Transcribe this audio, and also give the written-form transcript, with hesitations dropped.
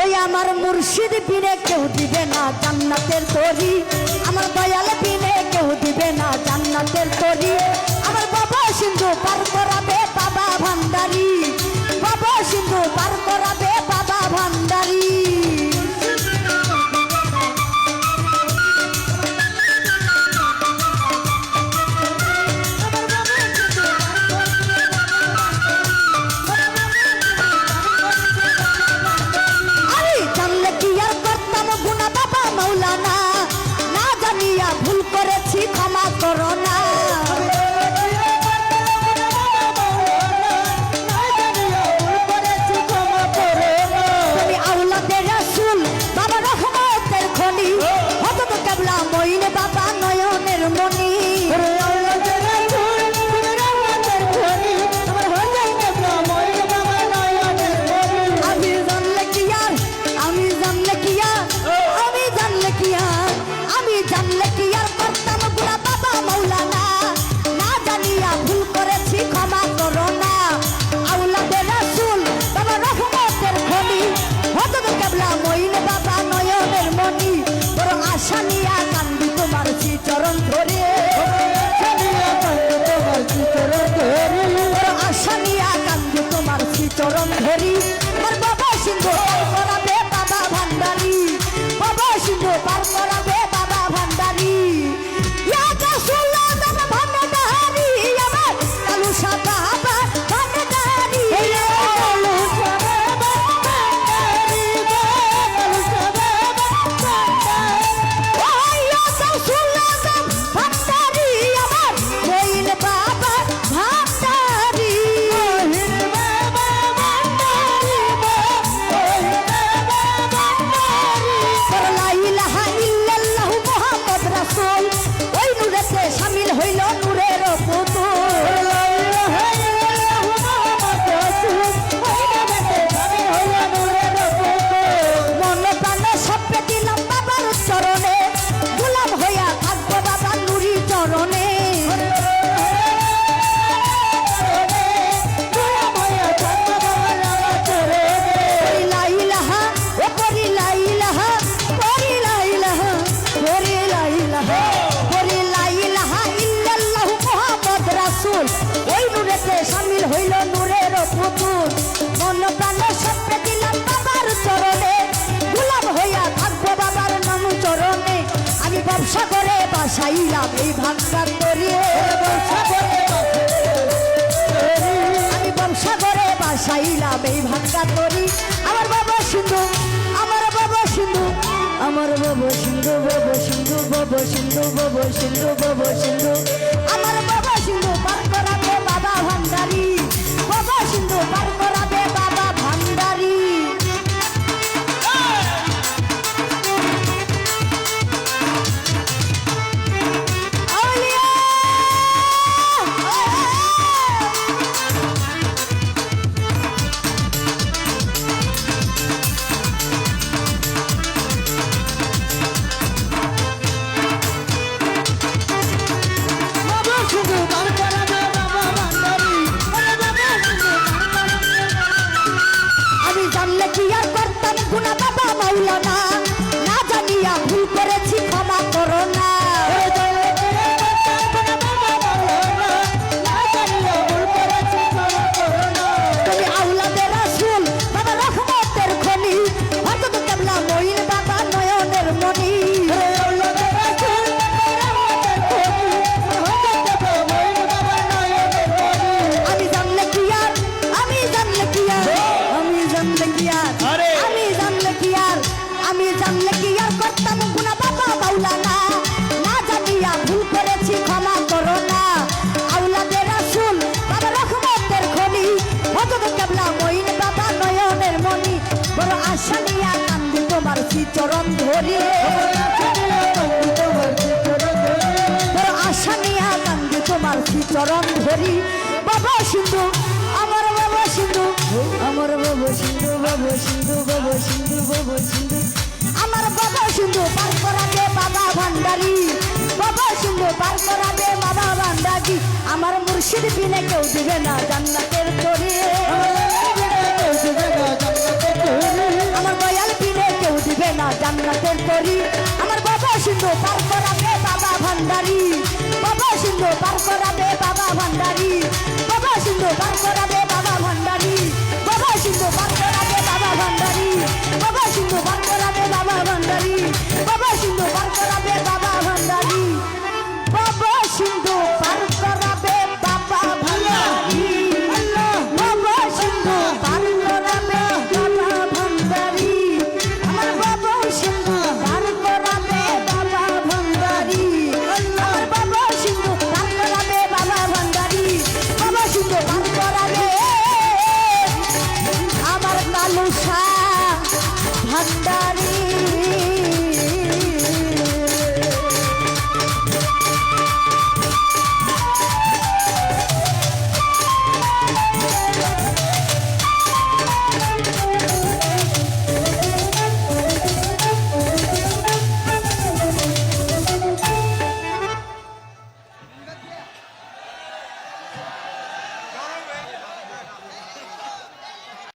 ওই আমার মুর্শিদ বিনে কেউ দিবে না জান্নাতের তরি, আমার দয়াল বিনে কেউ দিবে না জান্নাতের তরি। আমার বাবা সিন্ধু পার করাবে বাবা ভান্ডারি, বাবা সিন্ধু পার করাবে বাবা ভান্ডারি। ভুল করেছি ক্ষমা করো না, তুমি আওলাদে রাসূল বাবা রহমতের খনি, হযরত কেবলা মঈন বাবা নয়নের মনি। আমি জানলে কি আর, আমি জানলে কি আর, আমি জানলে কি আর, আমি জানলে কি আর করতাম গুনাহ বাবা মাওলানা, না জানিয়া ভুল করেছি ক্ষমা করো না। আওলাদে রাসূল বাবা রহমতের খনি, হযরত কেবলা মঈন বাবা নয়নের মনি। বড় আশা নিয়া কান্দি তোমার চরণ ধরে, বড় আশা নিয়া কান্দি তোমার চরণ ধরি। আমার বাবা সিন্ধু পার করাবে বাবা ভান্ডারি, বাবা সিন্ধু পার করাবে বাবা ভান্ডারি। ইয়া রাসূলুল্লাহ বাবা ভান্ডারি, আমার কালু সাবা ভান্ডারি, কালু সাবা ভান্ডারি, কালু সাবা ভান্ডারি। ও ইয়া রাসূলুল্লাহ ভান্ডারি, আমার মঈন বাবা ভান্ডারি, মঈন বাবা ভান্ডারি, মঈন বাবা ভান্ডারি। লা ইলাহা ইল্লাল্লাহু মুহাম্মদ রাসূল, ওই নূরেতে শামিল হইল নূরের পুতুল। লা ইলাহা ইল্লাল্লাহু মুহাম্মদ রাসূল, ওই নূরেতে শামিল হইল নূরের পুতুল। মন প্রাণ সপে দিলাম বাবার চরণে, গোলাম হইয়া থাকবো বাবার নুরি চরণে। লা ইলাহা ও করি লা ইলাহা, করি লা ইলাহা, করি লা ইলাহা, করি লা ইলাহা ইল্লাল্লাহু মুহাম্মদ রাসূল, ওই নূরেতে শামিল হইল নূরের পুতুল। মন প্রাণ সপে দিলাম বাবার চরণে, গোলাম হইয়া থাকবো বাবার নানু চরণে। আমি ব্যবসা করে বাসাইলাম এই ভাঙ্গার তরি, আমি ব্যবসা করে বাসাইলাম এই ভাঙ্গা তরি। আমার বাবা সিন্ধু, আমার বাবা সিন্ধু, আমার বাবা সিন্ধু, বাবা সিন্ধু, বাবা সিন্ধু, বাবা সিন্ধু, বাবা সিন্ধু। আমার বাবা সিন্ধু পার করাবে বাবা ভান্ডারি, বাবা সিন্ধু পার করাবে বাবা ভান্ডারি। আউলিয়া আমি জানলে কি আর করতাম গুনাহ বাবা মাওলানা, না জানিয়া ভুল করেছি ক্ষমা করো না। তুমি আওলাদে রাসূল বাবা রহমতের খনি, হযরত কেবলা মঈন বাবা নয়নের মনি। আমি জানলে কি আর, আমি জানলে কি আর, আমি জানলে কি আর, আমি জানলে কি আর, আমি জানলে কি আর করতাম গুনাহ বাবা মাওলানা, না জানিয়া ভুল করেছি ক্ষমা করো না। আওলাদে রাসূল বাবা রহমতের খনি, হযরত কেবলা মঈন বাবা নয়নের মনি। বড় আশা নিয়া কান্দি তোমার চরণ ধরি, বড় আশা নিয়া কান্দি তোমার চরণ ধরি। বাবা সিন্ধু, আমার বাবা সিন্ধু, আমার বাবা সিন্ধু, বাবা সিন্ধু, বাবা সিন্ধু, বাবা সিন্ধু। আমার বাবা সিন্ধু পার করাবে বাবা ভান্ডারি, বাবা সিন্ধু পার করাবে বাবা ভান্ডারি। আমার মুর্শিদ বিনে কেউ দিবে না জান্নাতের তরি, আমার দয়াল আল্লাহ জান্নাতের তরি আমার বাবা সিন্ধু পার করাবে বাবা ভান্ডারি বাবা সিন্ধু পার করাবে বাবা ভান্ডারি বাবা সিন্ধু পার করাবে বাবা ভান্ডারি বাবা সিন্ধু পার করাবে বাবা ভান্ডারি বাবা সিন্ধু পার করাবে বাবা ভান্ডারি বাবা সিন্ধু পার করাবে বাবা ভান্ডারি বাবা সিন্ধু পার করাবে বাবা ভান্ডারি বাবা সিন্ধু পার করাবে বাবা ভান্ডারি আমার বাবা সিন্ধু পার করাবে বাবা ভান্ডারি আমার বাবা সিন্ধু পার করাবে বাবা ভান্ডারি বাবা সিন্ধু পার করাবে আমার কালুসা ভান্ডারি